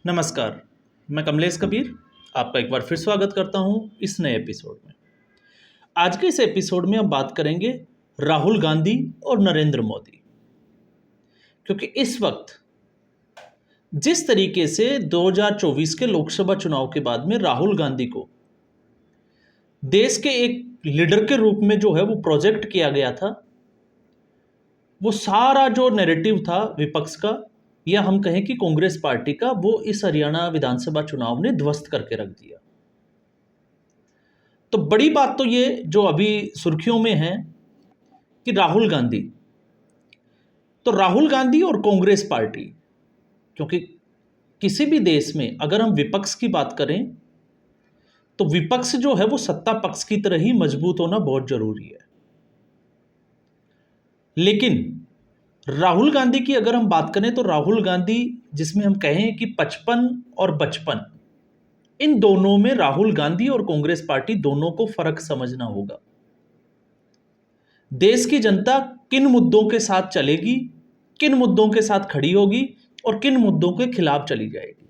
नमस्कार। मैं कमलेश कबीर आपका एक बार फिर स्वागत करता हूं इस नए एपिसोड में। आज के इस एपिसोड में हम बात करेंगे राहुल गांधी और नरेंद्र मोदी, क्योंकि इस वक्त जिस तरीके से 2024 के लोकसभा चुनाव के बाद में राहुल गांधी को देश के एक लीडर के रूप में जो है वो प्रोजेक्ट किया गया था, वो सारा जो नैरेटिव था विपक्ष का या हम कहें कि कांग्रेस पार्टी का, वो इस हरियाणा विधानसभा चुनाव ने ध्वस्त करके रख दिया। तो बड़ी बात तो ये जो अभी सुर्खियों में है कि राहुल गांधी और कांग्रेस पार्टी, क्योंकि किसी भी देश में अगर हम विपक्ष की बात करें तो विपक्ष जो है वो सत्ता पक्ष की तरह ही मजबूत होना बहुत जरूरी है। लेकिन राहुल गांधी की अगर हम बात करें तो राहुल गांधी, जिसमें हम कहें कि 55 और 55, इन दोनों में राहुल गांधी और कांग्रेस पार्टी दोनों को फर्क समझना होगा। देश की जनता किन मुद्दों के साथ चलेगी, किन मुद्दों के साथ खड़ी होगी और किन मुद्दों के खिलाफ चली जाएगी।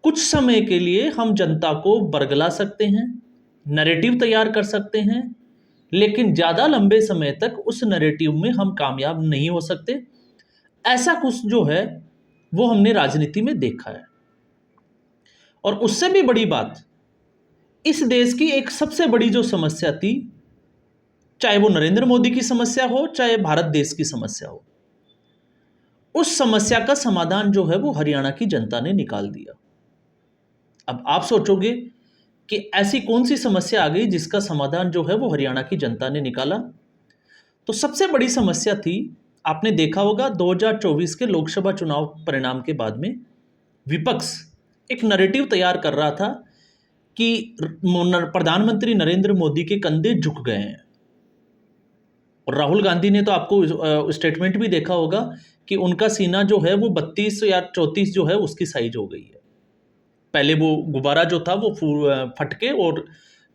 कुछ समय के लिए हम जनता को बरगला सकते हैं, नैरेटिव तैयार कर सकते हैं, लेकिन ज्यादा लंबे समय तक उस नैरेटिव में हम कामयाब नहीं हो सकते। ऐसा कुछ जो है वो हमने राजनीति में देखा है। और उससे भी बड़ी बात, इस देश की एक सबसे बड़ी जो समस्या थी, चाहे वो नरेंद्र मोदी की समस्या हो चाहे भारत देश की समस्या हो, उस समस्या का समाधान जो है वो हरियाणा की जनता ने निकाल दिया। अब आप सोचोगे कि ऐसी कौन सी समस्या आ गई जिसका समाधान जो है वो हरियाणा की जनता ने निकाला। तो सबसे बड़ी समस्या थी, आपने देखा होगा 2024 के लोकसभा चुनाव परिणाम के बाद में विपक्ष एक नैरेटिव तैयार कर रहा था कि प्रधानमंत्री नरेंद्र मोदी के कंधे झुक गए हैं। और राहुल गांधी ने तो आपको स्टेटमेंट भी देखा होगा कि उनका सीना जो है वो 32 या 34 जो है उसकी साइज हो गई है। पहले वो गुब्बारा जो था वो फट के और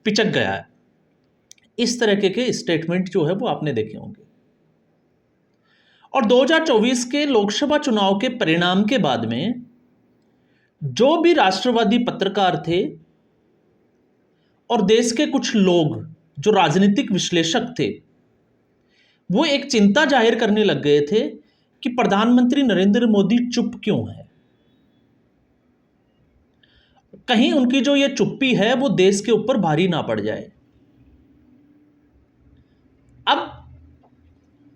पिचक गया है। इस तरह के स्टेटमेंट जो है वो आपने देखे होंगे। और 2024 के लोकसभा चुनाव के परिणाम के बाद में जो भी राष्ट्रवादी पत्रकार थे और देश के कुछ लोग जो राजनीतिक विश्लेषक थे, वो एक चिंता जाहिर करने लग गए थे कि प्रधानमंत्री नरेंद्र मोदी चुप क्यों है। कहीं उनकी जो ये चुप्पी है वो देश के ऊपर भारी ना पड़ जाए। अब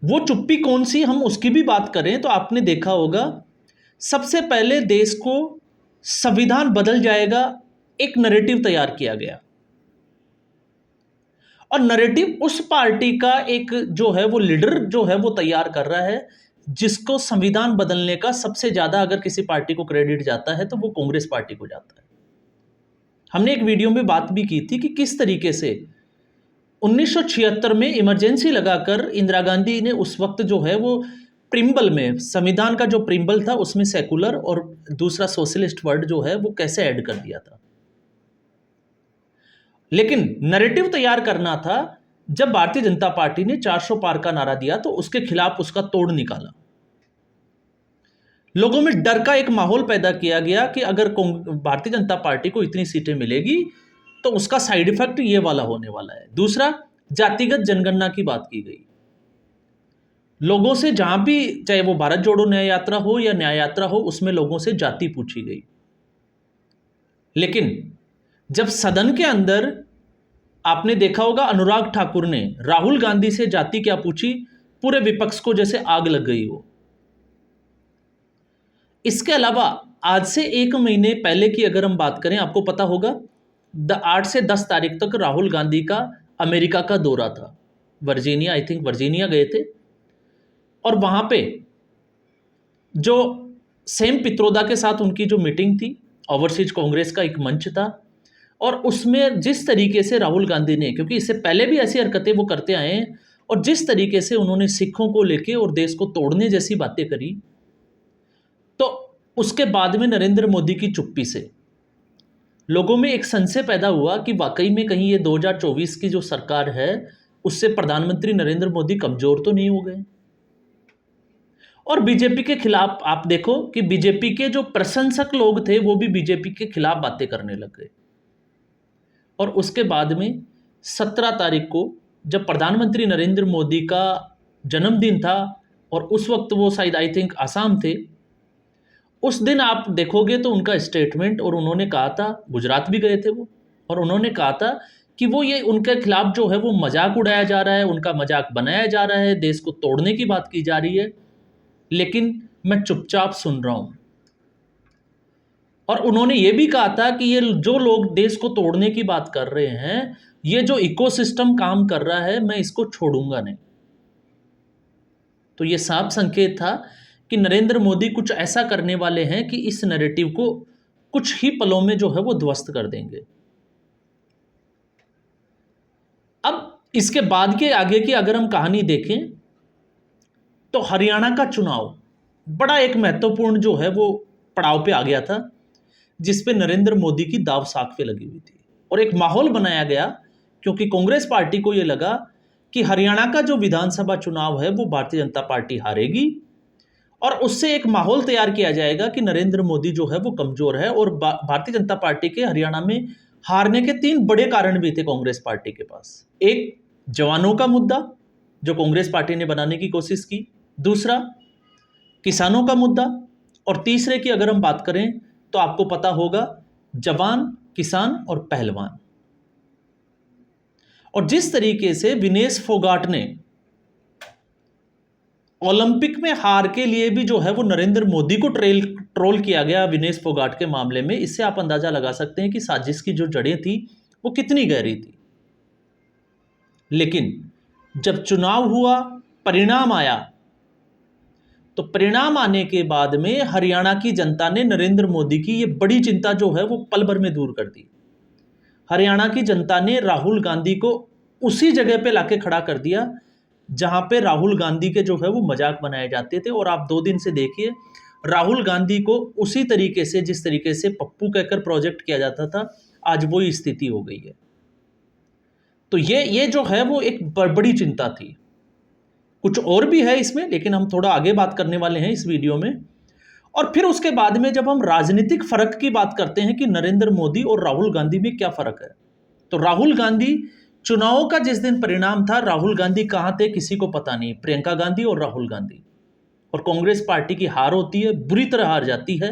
वो चुप्पी कौन सी, हम उसकी भी बात करें तो आपने देखा होगा, सबसे पहले देश को संविधान बदल जाएगा एक नैरेटिव तैयार किया गया। और नैरेटिव उस पार्टी का एक जो है वो लीडर जो है वो तैयार कर रहा है, जिसको संविधान बदलने का सबसे ज्यादा अगर किसी पार्टी को क्रेडिट जाता है तो वो कांग्रेस पार्टी को जाता है। हमने एक वीडियो में बात भी की थी कि किस तरीके से 1976 में इमरजेंसी लगाकर इंदिरा गांधी ने उस वक्त जो है वो प्रिम्बल में, संविधान का जो प्रिम्बल था उसमें सेकुलर और दूसरा सोशलिस्ट वर्ड जो है वो कैसे ऐड कर दिया था। लेकिन नैरेटिव तैयार करना था, जब भारतीय जनता पार्टी ने 400 पार का नारा दिया तो उसके खिलाफ उसका तोड़ निकाला। लोगों में डर का एक माहौल पैदा किया गया कि अगर भारतीय जनता पार्टी को इतनी सीटें मिलेगी तो उसका साइड इफेक्ट ये वाला होने वाला है। दूसरा, जातिगत जनगणना की बात की गई। लोगों से जहां भी, चाहे वो भारत जोड़ो न्याय यात्रा हो या न्याय यात्रा हो, उसमें लोगों से जाति पूछी गई। लेकिन जब सदन के अंदर आपने देखा होगा अनुराग ठाकुर ने राहुल गांधी से जाति क्या पूछी, पूरे विपक्ष को जैसे आग लग गई हो। इसके अलावा आज से 1 महीने पहले की अगर हम बात करें, आपको पता होगा 8 से 10 तारीख तक राहुल गांधी का अमेरिका का दौरा था। वर्जीनिया, आई थिंक वर्जीनिया गए थे। और वहां पे जो सेम पित्रोदा के साथ उनकी जो मीटिंग थी, ओवरसीज कांग्रेस का एक मंच था, और उसमें जिस तरीके से राहुल गांधी ने, क्योंकि इससे पहले भी ऐसी हरकतें वो करते आए हैं, और जिस तरीके से उन्होंने सिखों को लेके और देश को तोड़ने जैसी बातें करी, तो उसके बाद में नरेंद्र मोदी की चुप्पी से लोगों में एक संशय पैदा हुआ कि वाकई में कहीं ये 2024 की जो सरकार है उससे प्रधानमंत्री नरेंद्र मोदी कमजोर तो नहीं हो गए। और बीजेपी के खिलाफ आप देखो कि बीजेपी के जो प्रशंसक लोग थे वो भी बीजेपी के खिलाफ बातें करने लग गए। और उसके बाद में 17 तारीख को जब प्रधानमंत्री नरेंद्र मोदी का जन्मदिन था, और उस वक्त वो शायद आई थिंक आसाम थे, उस दिन आप देखोगे तो उनका स्टेटमेंट, और उन्होंने कहा था, गुजरात भी गए थे वो, और उन्होंने कहा था कि वो ये उनके खिलाफ जो है वो मजाक उड़ाया जा रहा है, उनका मजाक बनाया जा रहा है, देश को तोड़ने की बात की जा रही है, लेकिन मैं चुपचाप सुन रहा हूं। और उन्होंने ये भी कहा था कि ये जो लोग देश को तोड़ने की बात कर रहे हैं, ये जो इकोसिस्टम काम कर रहा है, मैं इसको छोड़ूंगा नहीं। तो ये साफ संकेत था कि नरेंद्र मोदी कुछ ऐसा करने वाले हैं कि इस नैरेटिव को कुछ ही पलों में जो है वो ध्वस्त कर देंगे। अब इसके बाद के आगे की अगर हम कहानी देखें तो हरियाणा का चुनाव बड़ा एक महत्वपूर्ण जो है वो पड़ाव पे आ गया था, जिस पे नरेंद्र मोदी की दाव साख पे लगी हुई थी, और एक माहौल बनाया गया, क्योंकि कांग्रेस पार्टी को ये लगा कि हरियाणा का जो विधानसभा चुनाव है वो भारतीय जनता पार्टी हारेगी, और उससे एक माहौल तैयार किया जाएगा कि नरेंद्र मोदी जो है वो कमजोर है। और भारतीय जनता पार्टी के हरियाणा में हारने के 3 बड़े कारण भी थे कांग्रेस पार्टी के पास। एक, जवानों का मुद्दा जो कांग्रेस पार्टी ने बनाने की कोशिश की, दूसरा किसानों का मुद्दा, और तीसरे की अगर हम बात करें तो आपको पता होगा, जवान, किसान और पहलवान। और जिस तरीके से विनेश फोगाट ने ओलंपिक में हार के लिए भी जो है वो नरेंद्र मोदी को ट्रोल किया गया विनेश फोगाट के मामले में, इससे आप अंदाजा लगा सकते हैं कि साजिश की जो जड़ें थी वो कितनी गहरी थी। लेकिन जब चुनाव हुआ, परिणाम आया, तो परिणाम आने के बाद में हरियाणा की जनता ने नरेंद्र मोदी की ये बड़ी चिंता जो है वो पल भर में दूर कर दी। हरियाणा की जनता ने राहुल गांधी को उसी जगह पे लाके खड़ा कर दिया जहां पे राहुल गांधी के जो है वो मजाक बनाए जाते थे। और आप 2 दिन से देखिए, राहुल गांधी को उसी तरीके से, जिस तरीके से पप्पू कहकर प्रोजेक्ट किया जाता था, आज वही स्थिति हो गई है। तो ये जो है वो एक बड़ी चिंता थी। कुछ और भी है इसमें, लेकिन हम थोड़ा आगे बात करने वाले हैं इस वीडियो में। और फिर उसके बाद में जब हम राजनीतिक फर्क की बात करते हैं कि नरेंद्र मोदी और राहुल गांधी में क्या फर्क है, तो राहुल गांधी, चुनावों का जिस दिन परिणाम था, राहुल गांधी कहां थे किसी को पता नहीं, प्रियंका गांधी और राहुल गांधी। और कांग्रेस पार्टी की हार होती है, बुरी तरह हार जाती है।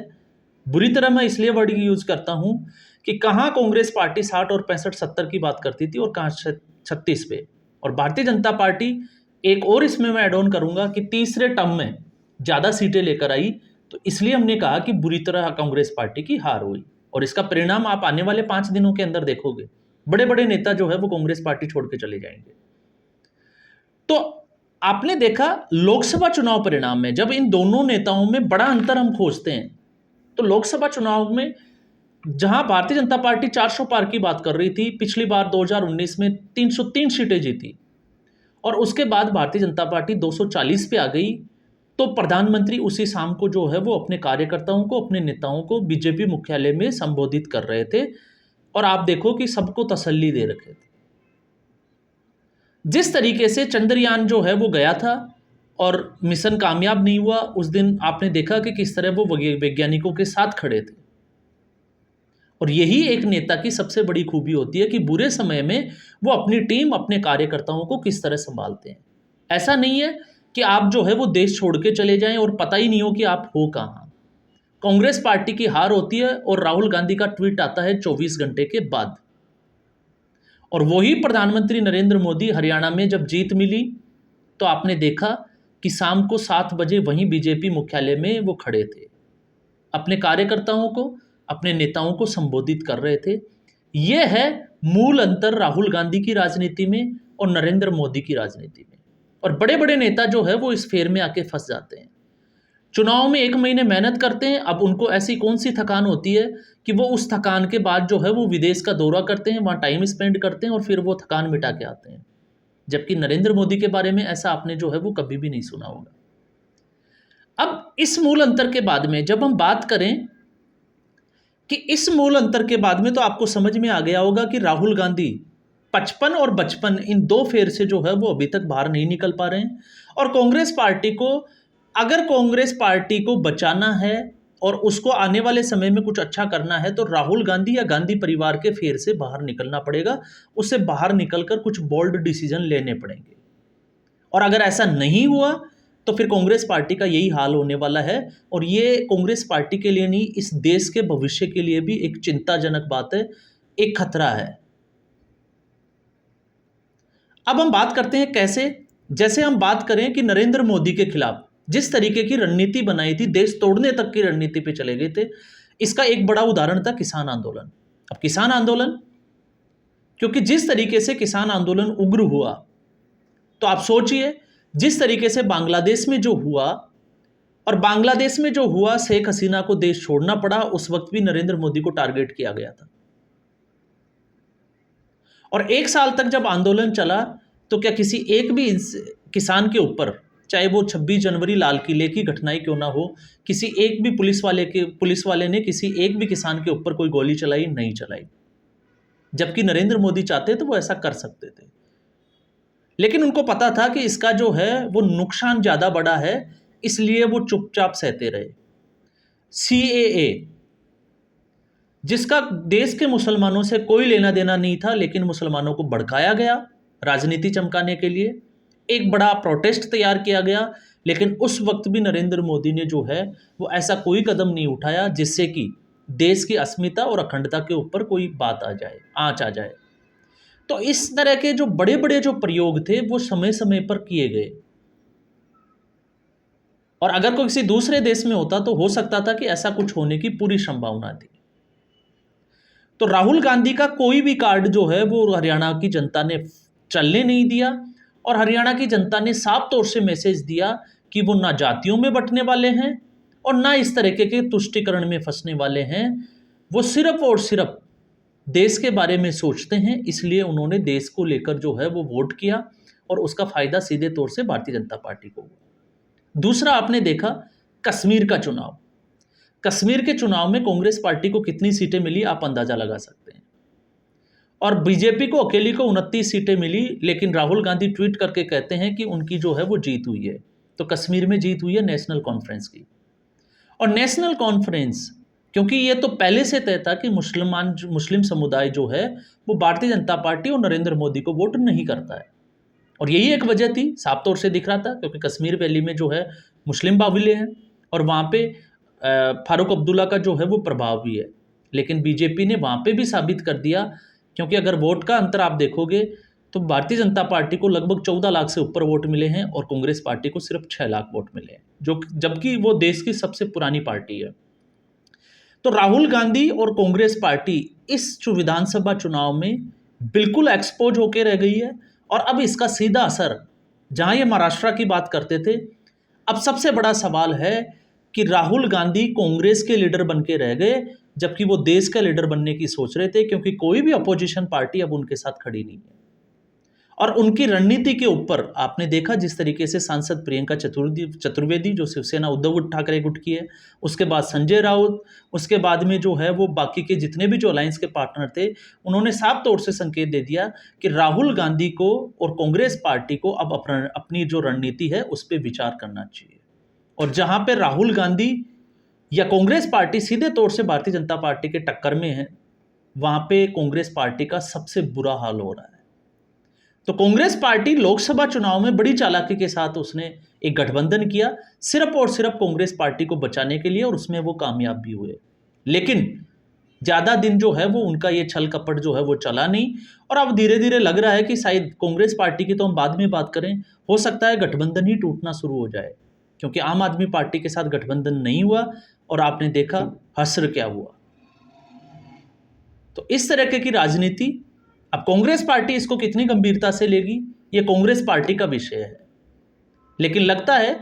बुरी तरह मैं इसलिए वर्ड यूज करता हूं कि कहां कांग्रेस पार्टी 60 और 65-70 की बात करती थी और कहां 36 पे। और भारतीय जनता पार्टी, एक और इसमें मैं एड ऑन करूंगा कि तीसरे टर्म में ज्यादा सीटें लेकर आई, तो इसलिए हमने कहा कि बुरी तरह कांग्रेस पार्टी की हार हुई। और इसका परिणाम आप आने वाले 5 दिनों के अंदर देखोगे, बड़े बड़े नेता जो है वो कांग्रेस पार्टी छोड़ के चले जाएंगे। तो आपने देखा लोकसभा चुनाव परिणाम में जब इन दोनों नेताओं में बड़ा अंतर हम खोजते हैं, तो लोकसभा चुनाव में जहां भारतीय जनता पार्टी 400 पार की बात कर रही थी, पिछली बार 2019 में 303 सीटें जीती, और उसके बाद भारतीय जनता पार्टी 240 पे आ गई, तो प्रधानमंत्री उसी शाम को जो है वो अपने कार्यकर्ताओं को, अपने नेताओं को बीजेपी मुख्यालय में संबोधित कर रहे थे, और आप देखो कि सबको तसल्ली दे रखे थे। जिस तरीके से चंद्रयान जो है वो गया था और मिशन कामयाब नहीं हुआ, उस दिन आपने देखा कि किस तरह वो वैज्ञानिकों के साथ खड़े थे। और यही एक नेता की सबसे बड़ी खूबी होती है कि बुरे समय में वो अपनी टीम, अपने कार्यकर्ताओं को किस तरह संभालते हैं। ऐसा नहीं है कि आप जो है वो देश छोड़ के चले जाएं और पता ही नहीं हो कि आप हो कहाँ। कांग्रेस पार्टी की हार होती है और राहुल गांधी का ट्वीट आता है 24 घंटे के बाद, और वही प्रधानमंत्री नरेंद्र मोदी हरियाणा में जब जीत मिली, तो आपने देखा कि शाम को 7 बजे वहीं बीजेपी मुख्यालय में वो खड़े थे, अपने कार्यकर्ताओं को, अपने नेताओं को संबोधित कर रहे थे। यह है मूल अंतर राहुल गांधी की राजनीति में और नरेंद्र मोदी की राजनीति में। और बड़े बड़े नेता जो है वो इस फेर में आके फंस जाते हैं। चुनाव में 1 महीने मेहनत करते हैं, अब उनको ऐसी कौन सी थकान होती है कि वो उस थकान के बाद जो है वो विदेश का दौरा करते हैं, वहाँ टाइम स्पेंड करते हैं और फिर वो थकान मिटा के आते हैं। जबकि नरेंद्र मोदी के बारे में ऐसा आपने जो है वो कभी भी नहीं सुना होगा। अब इस मूल अंतर के बाद में जब हम बात करें कि इस मूल अंतर के बाद में, तो आपको समझ में आ गया होगा कि राहुल गांधी 55 और 55 इन 2 फेर से जो है वो अभी तक बाहर नहीं निकल पा रहे हैं, और कांग्रेस पार्टी को अगर कांग्रेस पार्टी को बचाना है और उसको आने वाले समय में कुछ अच्छा करना है तो राहुल गांधी या गांधी परिवार के फेर से बाहर निकलना पड़ेगा, उससे बाहर निकलकर कुछ बोल्ड डिसीजन लेने पड़ेंगे। और अगर ऐसा नहीं हुआ तो फिर कांग्रेस पार्टी का यही हाल होने वाला है। और ये कांग्रेस पार्टी के लिए नहीं, इस देश के भविष्य के लिए भी एक चिंताजनक बात है, एक खतरा है। अब हम बात करते हैं कैसे। जैसे हम बात करें कि नरेंद्र मोदी के खिलाफ जिस तरीके की रणनीति बनाई थी, देश तोड़ने तक की रणनीति पे चले गए थे, इसका एक बड़ा उदाहरण था किसान आंदोलन। अब किसान आंदोलन, क्योंकि जिस तरीके से किसान आंदोलन उग्र हुआ, तो आप सोचिए जिस तरीके से बांग्लादेश में जो हुआ, और बांग्लादेश में जो हुआ शेख हसीना को देश छोड़ना पड़ा, उस वक्त भी नरेंद्र मोदी को टारगेट किया गया था। और एक साल तक जब आंदोलन चला तो क्या किसी एक भी किसान के ऊपर, चाहे वो 26 जनवरी लाल किले की घटनाएं क्यों ना हो, किसी एक भी पुलिस वाले ने किसी एक भी किसान के ऊपर कोई गोली चलाई? नहीं चलाई। जबकि नरेंद्र मोदी चाहते तो वो ऐसा कर सकते थे, लेकिन उनको पता था कि इसका जो है वो नुकसान ज्यादा बड़ा है, इसलिए वो चुपचाप सहते रहे। सीएए, जिसका देश के मुसलमानों से कोई लेना देना नहीं था, लेकिन मुसलमानों को भड़काया गया राजनीति चमकाने के लिए, एक बड़ा प्रोटेस्ट तैयार किया गया, लेकिन उस वक्त भी नरेंद्र मोदी ने जो है वो ऐसा कोई कदम नहीं उठाया जिससे कि देश की अस्मिता और अखंडता के ऊपर कोई बात आ जाए, आंच आ जाए। तो इस तरह के जो बड़े बड़े जो प्रयोग थे वो समय समय पर किए गए। और अगर कोई किसी दूसरे देश में होता तो हो सकता था कि ऐसा कुछ होने की पूरी संभावना थी। तो राहुल गांधी का कोई भी कार्ड जो है वो हरियाणा की जनता ने चलने नहीं दिया, और हरियाणा की जनता ने साफ तौर से मैसेज दिया कि वो ना जातियों में बंटने वाले हैं और ना इस तरीके के तुष्टीकरण में फंसने वाले हैं। वो सिर्फ और सिर्फ देश के बारे में सोचते हैं, इसलिए उन्होंने देश को लेकर जो है वो वोट किया, और उसका फायदा सीधे तौर से भारतीय जनता पार्टी को हुआ। दूसरा, आपने देखा कश्मीर का चुनाव। कश्मीर के चुनाव में कांग्रेस पार्टी को कितनी सीटें मिली आप अंदाजा लगा सकते हैं। और बीजेपी को अकेली को 29 सीटें मिली, लेकिन राहुल गांधी ट्वीट करके कहते हैं कि उनकी जो है वो जीत हुई है। तो कश्मीर में जीत हुई है नेशनल कॉन्फ्रेंस की। और नेशनल कॉन्फ्रेंस, क्योंकि ये तो पहले से तय था कि मुस्लिम समुदाय जो है वो भारतीय जनता पार्टी और नरेंद्र मोदी को वोट नहीं करता है। और यही एक वजह थी, साफ तौर से दिख रहा था, क्योंकि कश्मीर वैली में जो है मुस्लिम बाहुल्य हैं और वहाँ पे फारूक अब्दुल्ला का जो है वो प्रभाव भी है। लेकिन बीजेपी ने वहाँ पे भी साबित कर दिया, क्योंकि अगर वोट का अंतर आप देखोगे तो भारतीय जनता पार्टी को लगभग 14 लाख से ऊपर वोट मिले हैं और कांग्रेस पार्टी को सिर्फ 6 लाख वोट मिले हैं, जो जबकि वो देश की सबसे पुरानी पार्टी है। तो राहुल गांधी और कांग्रेस पार्टी इस विधानसभा चुनाव में बिल्कुल एक्सपोज होकर रह गई है। और अब इसका सीधा असर, जहां ये महाराष्ट्र की बात करते थे, अब सबसे बड़ा सवाल है कि राहुल गांधी कांग्रेस के लीडर बन के रह गए, जबकि वो देश का लीडर बनने की सोच रहे थे, क्योंकि कोई भी अपोजिशन पार्टी अब उनके साथ खड़ी नहीं है। और उनकी रणनीति के ऊपर आपने देखा जिस तरीके से सांसद प्रियंका चतुर्वेदी जो शिवसेना उद्धव ठाकरे गुट की है, उसके बाद संजय राउत, उसके बाद में जो है वो बाकी के जितने भी जो अलायंस के पार्टनर थे, उन्होंने साफ तौर से संकेत दे दिया कि राहुल गांधी को और कांग्रेस पार्टी को अब अपनी जो रणनीति है उस पर विचार करना चाहिए। और जहां पे राहुल गांधी या कांग्रेस पार्टी सीधे तौर से भारतीय जनता पार्टी के टक्कर में है, वहां पे कांग्रेस पार्टी का सबसे बुरा हाल हो रहा है। तो कांग्रेस पार्टी लोकसभा चुनाव में बड़ी चालाकी के साथ उसने एक गठबंधन किया, सिर्फ और सिर्फ कांग्रेस पार्टी को बचाने के लिए, और उसमें वो कामयाब भी हुए। लेकिन ज्यादा दिन जो है वो उनका ये छल कपट जो है वो चला नहीं, और अब धीरे धीरे लग रहा है कि शायद कांग्रेस पार्टी की तो हम बाद में बात करें, हो सकता है गठबंधन ही टूटना शुरू हो जाए, क्योंकि आम आदमी पार्टी के साथ गठबंधन नहीं हुआ और आपने देखा हश्र क्या हुआ। तो इस तरह की राजनीति, अब कांग्रेस पार्टी इसको कितनी गंभीरता से लेगी ये कांग्रेस पार्टी का विषय है, लेकिन लगता है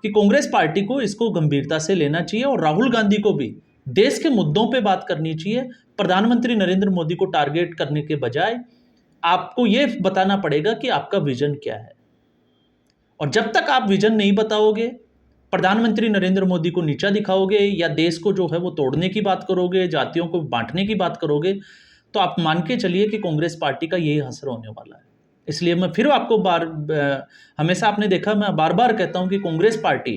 कि कांग्रेस पार्टी को इसको गंभीरता से लेना चाहिए और राहुल गांधी को भी देश के मुद्दों पे बात करनी चाहिए। प्रधानमंत्री नरेंद्र मोदी को टारगेट करने के बजाय आपको यह बताना पड़ेगा कि आपका विजन क्या है। और जब तक आप विजन नहीं बताओगे, प्रधानमंत्री नरेंद्र मोदी को नीचा दिखाओगे या देश को जो है वो तोड़ने की बात करोगे, जातियों को बांटने की बात करोगे, तो आप मान के चलिए कि कांग्रेस पार्टी का यही असर होने वाला है। इसलिए मैं फिर आपको हमेशा आपने देखा, मैं बार बार कहता हूं कि कांग्रेस पार्टी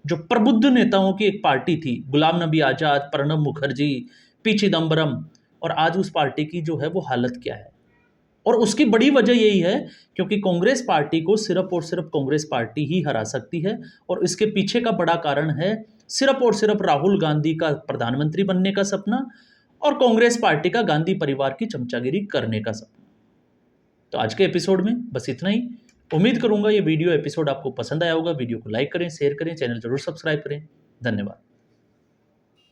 जो प्रबुद्ध नेताओं की एक पार्टी थी, गुलाम नबी आज़ाद, प्रणब मुखर्जी, पी चिदम्बरम, और आज उस पार्टी की जो है वो हालत क्या है। और उसकी बड़ी वजह यही है क्योंकि कांग्रेस पार्टी को सिर्फ और सिर्फ कांग्रेस पार्टी ही हरा सकती है, और इसके पीछे का बड़ा कारण है सिर्फ और सिर्फ राहुल गांधी का प्रधानमंत्री बनने का सपना और कांग्रेस पार्टी का गांधी परिवार की चमचागिरी करने का सपना। तो आज के एपिसोड में बस इतना ही। उम्मीद करूंगा ये वीडियो एपिसोड आपको पसंद आया होगा। वीडियो को लाइक करें, शेयर करें, चैनल जरूर सब्सक्राइब करें। धन्यवाद।